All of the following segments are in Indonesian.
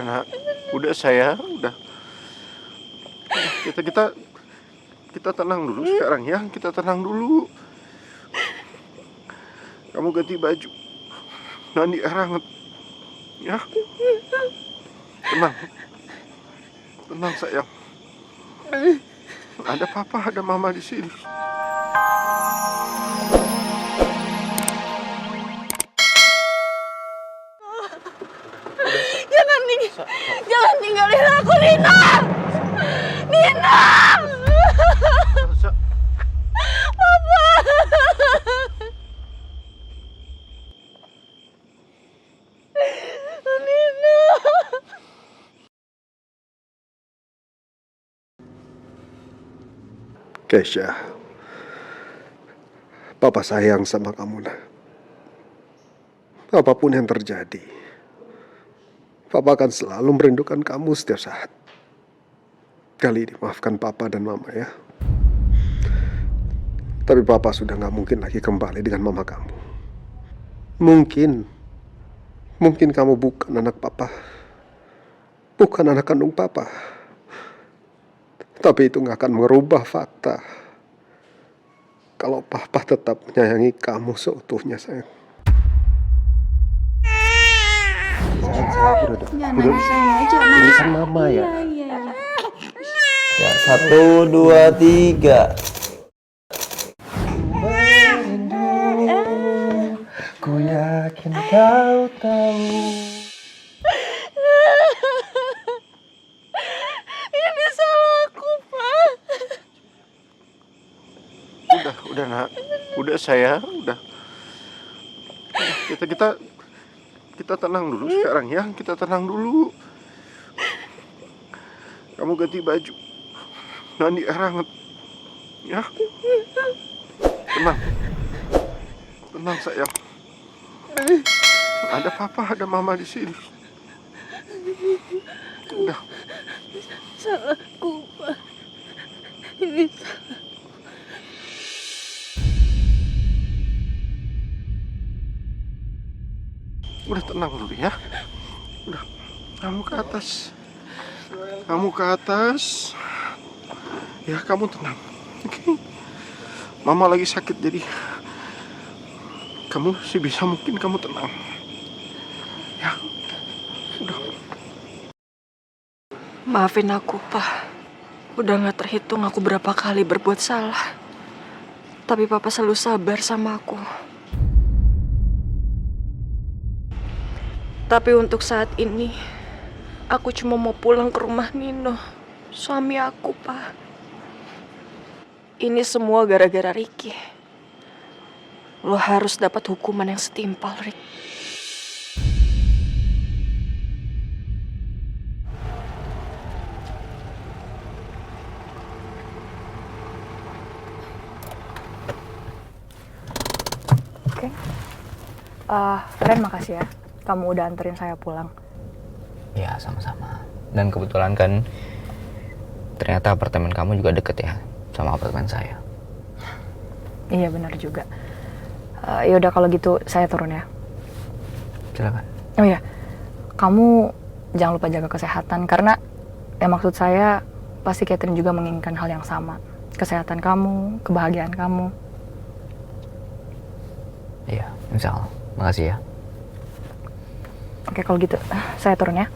nak. Udah sayang, udah. Kita kita kita tenang dulu sekarang ya. Kita tenang dulu. Kamu ganti baju. Mandi air hangat. Ya. Tenang. Tenang sayang. Ada papa, ada mama di sini. Jangan tinggalin aku, Nina! Nina! Elsa. Papa! Nina! Keisha, papa sayang sama kamu, nak. Apapun yang terjadi, papa akan selalu merindukan kamu setiap saat. Kali ini maafkan papa dan mama ya. Tapi papa sudah gak mungkin lagi kembali dengan mama kamu. Mungkin kamu bukan anak papa. Bukan anak kandung papa. Tapi itu gak akan merubah fakta kalau papa tetap menyayangi kamu seutuhnya, sayang. Jangan nangis saya aja, Nak. Ini kan mama ya. Iya. Ya, 1, 2, 3. Ku yakin kau tahu. Ini salah aku, Pak. Udah nak. Udah sayang, udah. Kita tenang dulu sekarang ya. Kita tenang dulu. Kamu ganti baju. Mandi air hangat. Ya. Tenang. Tenang sayang. Ada papa, ada mama di sini. Udah. Salahku, Pak. Ini salah. Udah tenang dulu ya. Udah. Kamu ke atas. Kamu ke atas. Ya, kamu tenang. Oke. Mama lagi sakit jadi kamu sebisa mungkin kamu tenang. Ya. Udah. Maafin aku, Pak. Udah gak terhitung aku berapa kali berbuat salah. Tapi Papa selalu sabar sama aku. Tapi untuk saat ini, aku cuma mau pulang ke rumah Nino, suami aku, Pak. Ini semua gara-gara Ricky. Lo harus dapat hukuman yang setimpal, Rick. Oke. Ren, makasih ya. Kamu udah anterin saya pulang. Ya, sama-sama. Dan kebetulan kan ternyata apartemen kamu juga deket ya sama apartemen saya. Iya, benar juga. Ya udah kalau gitu saya turun ya. Silakan. Oh iya, kamu jangan lupa jaga kesehatan karena ya maksud saya pasti Catherine juga menginginkan hal yang sama. Kesehatan kamu, kebahagiaan kamu. Iya, insya Allah. Makasih ya. Oke, kalau gitu saya turun ya.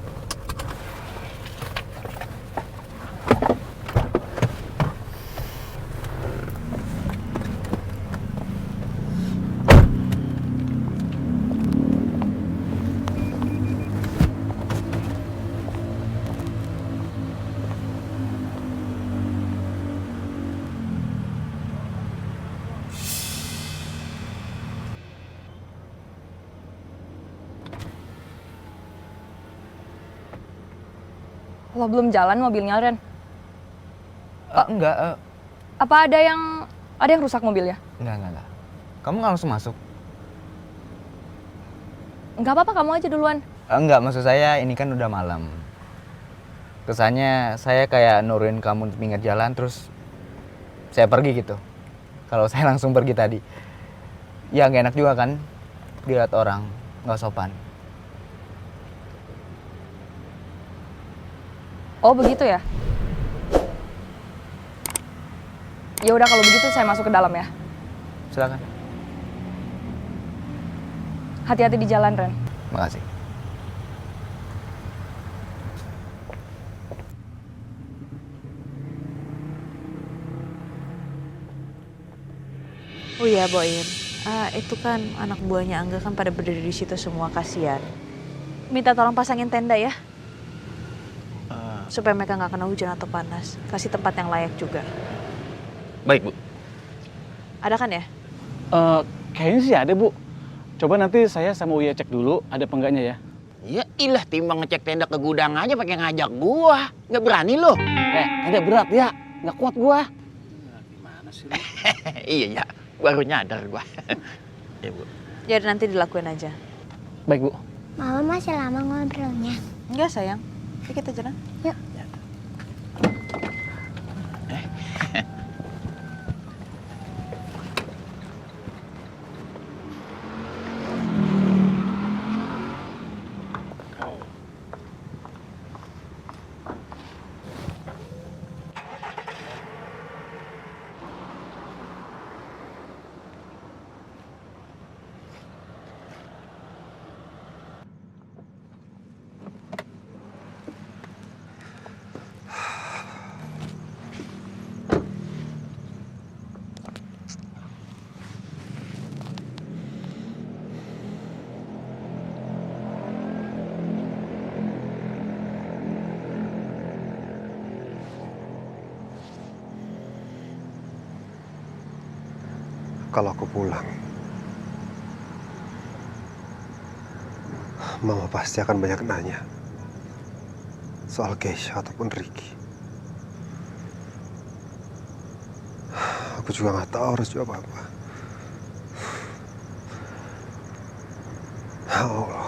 Lo belum jalan mobilnya, Ren? Enggak. Apa ada yang rusak mobilnya? Enggak. Kamu nggak langsung masuk? Nggak apa-apa, kamu aja duluan. Enggak, maksud saya ini kan udah malam. Kesannya saya kayak nurunin kamu di pinggir jalan terus saya pergi gitu. Kalau saya langsung pergi tadi. Ya nggak enak juga kan dilihat orang, nggak sopan. Oh begitu ya? Ya udah kalau begitu saya masuk ke dalam ya. Silakan. Hati-hati di jalan, Ren. Makasih. Oh iya, Boim. Itu kan anak buahnya Angga kan pada berdiri di situ semua, kasihan. Minta tolong pasangin tenda ya. Supaya mereka nggak kena hujan atau panas. Kasih tempat yang layak juga. Baik, Bu. Ada kan ya? Kayaknya sih ada, Bu. Coba nanti saya sama Uya cek dulu ada apa enggaknya ya. Ya ilah, timbang ngecek tenda ke gudang aja pakai ngajak gua. Nggak berani lo. Agak berat ya, nggak kuat gua. Gimana sih? Iya ya, baru nyadar gua. Ya, Bu. Jadi nanti dilakuin aja. Baik, Bu. Mama masih lama ngobrolnya. Enggak, sayang. Yuk kita jalan. Yuk. Kalau aku pulang, Mama pasti akan banyak nanya soal Keisha ataupun Ricky. Aku juga nggak tahu harus jawab apa. Ya Allah.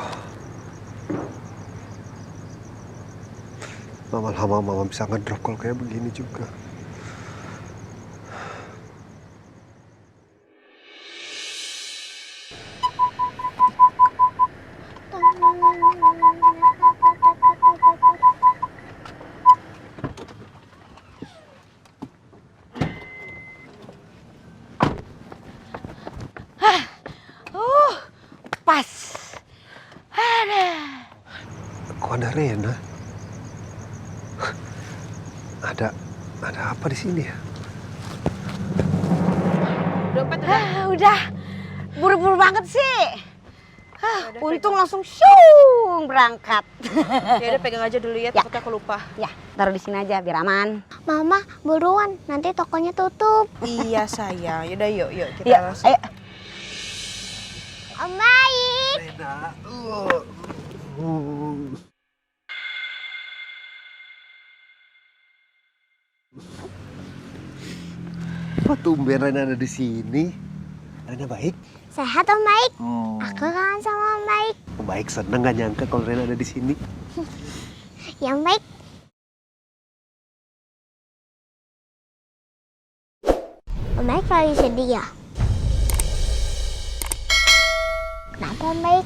Lama-lama Mama bisa ngedrop kalau kayak begini juga. Pas. Ada. Kok ada Rena? Ada apa di sini ya? Udah. Buru-buru banget sih. Untung langsung syung berangkat. Ya udah pegang aja dulu ya, takutnya aku lupa. Ya, taruh di sini aja biar aman. Mama, buruan. Nanti tokonya tutup. Iya, sayang. Yaudah yuk kita Yuk, langsung. ayo. Om baik. Rena. Kok tumben Rena ada di sini? Rena baik? Sehat Om baik. Aku kangen sama Om baik. Om baik seneng gak nyangka kalau Rena ada di sini. Yang baik. Om baik lagi sedih ya? Kenapa Om baik?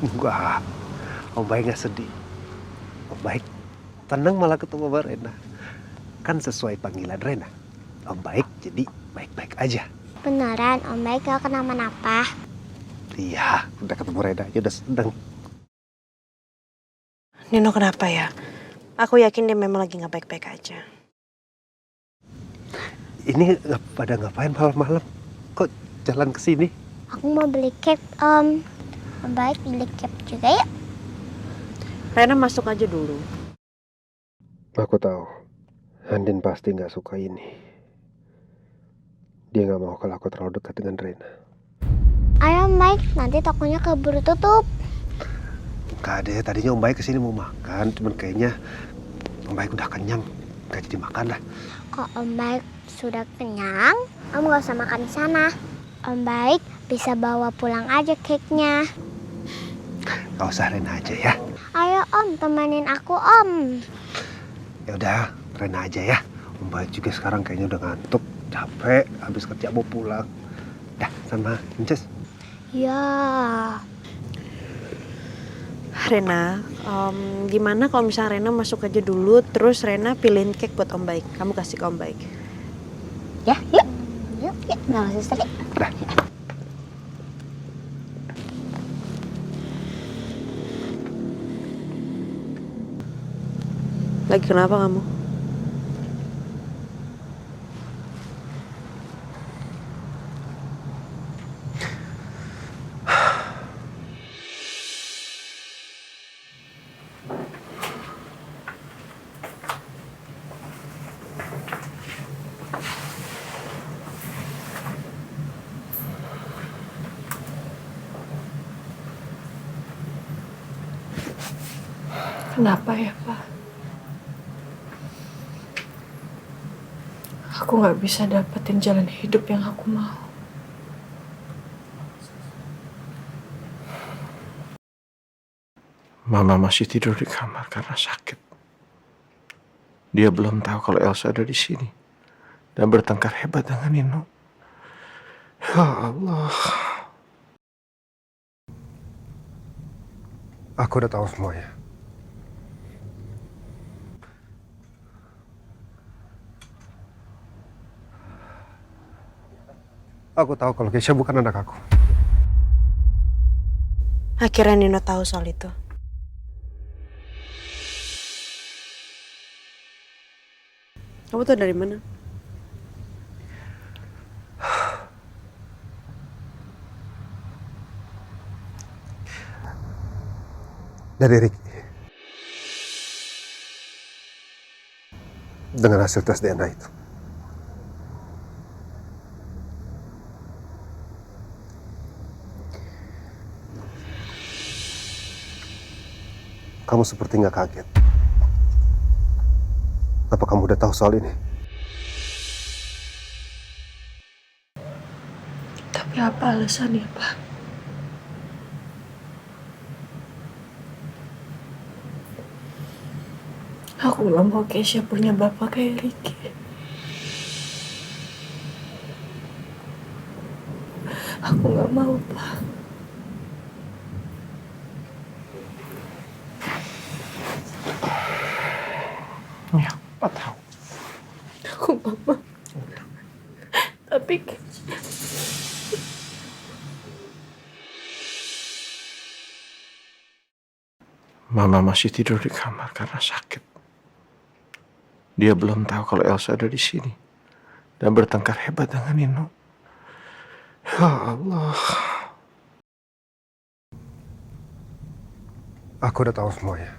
Enggak, Om baik gak sedih. Om baik tenang malah ketemu sama Rena. Kan sesuai panggilan Rena. Om baik jadi baik-baik aja. Beneran Om baik gak kenapa-napa. Iya, udah ketemu Rena aja udah seneng. Nino kenapa ya? Aku yakin dia memang lagi nggak baik-baik aja. Ini pada ngapain malam-malam? Kok jalan ke sini? Aku mau beli cake Om. Om baik beli cake juga ya? Rena masuk aja dulu. Aku tahu, Andin pasti nggak suka ini. Dia nggak mau kalau aku terlalu dekat dengan Rena. Ayo Om baik, nanti tokonya keburu tutup. Gak deh, tadinya Om Baik kesini mau makan, cuman kayaknya Om Baik udah kenyang, gak jadi makan lah. Kok Om baik sudah kenyang, Om gak usah makan di sana. Om baik bisa bawa pulang aja cake-nya. Gak usah Rena aja ya. Ayo Om, temenin aku Om. Ya udah, Rena aja ya. Om Baik juga sekarang kayaknya udah ngantuk, capek, habis kerja mau pulang. Dah, sama Inces. Ya. Rena, gimana kalau misalnya Rena masuk aja dulu, terus Rena pilihin cake buat Om Baik. Kamu kasih ke Om Baik. Ya, yuk. Yuk, yuk. Nah, suster, yuk. Lagi kenapa kamu? Kenapa ya, Pak? Aku nggak bisa dapetin jalan hidup yang aku mau. Mama masih tidur di kamar karena sakit. Dia belum tahu kalau Elsa ada di sini dan bertengkar hebat dengan Nino. Ya Allah. Aku udah tahu semuanya. Aku tahu kalau Keisha bukan anak aku. Akhirnya Nino tahu soal itu. Kamu tahu dari mana? Dari Ricky. Dengan hasil tes DNA itu. Kamu seperti nggak kaget. Apa kamu udah tahu soal ini? Tapi apa alasannya, Pak? Aku gak mau Keisha punya bapak kayak Ricky. Aku gak mau, Pak. Ya, Pak tahu. Aku gak mau. Tapi Mama masih tidur di kamar karena sakit. Dia belum tahu kalau Elsa ada di sini dan bertengkar hebat dengan Nino. Ya Allah. Aku udah tahu semuanya.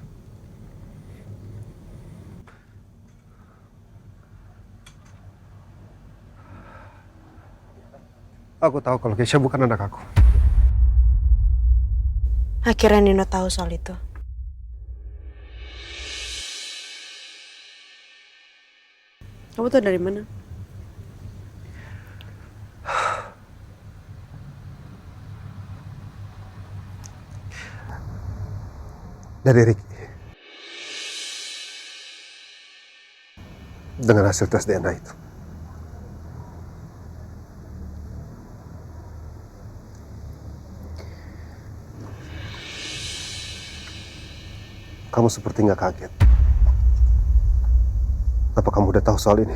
Aku tahu kalau Keisha bukan anak aku. Akhirnya Nino tahu soal itu. Kamu tahu dari mana? Dari Ricky. Dengan hasil tes DNA itu. Kamu seperti nggak kaget. Apa kamu udah tahu soal ini?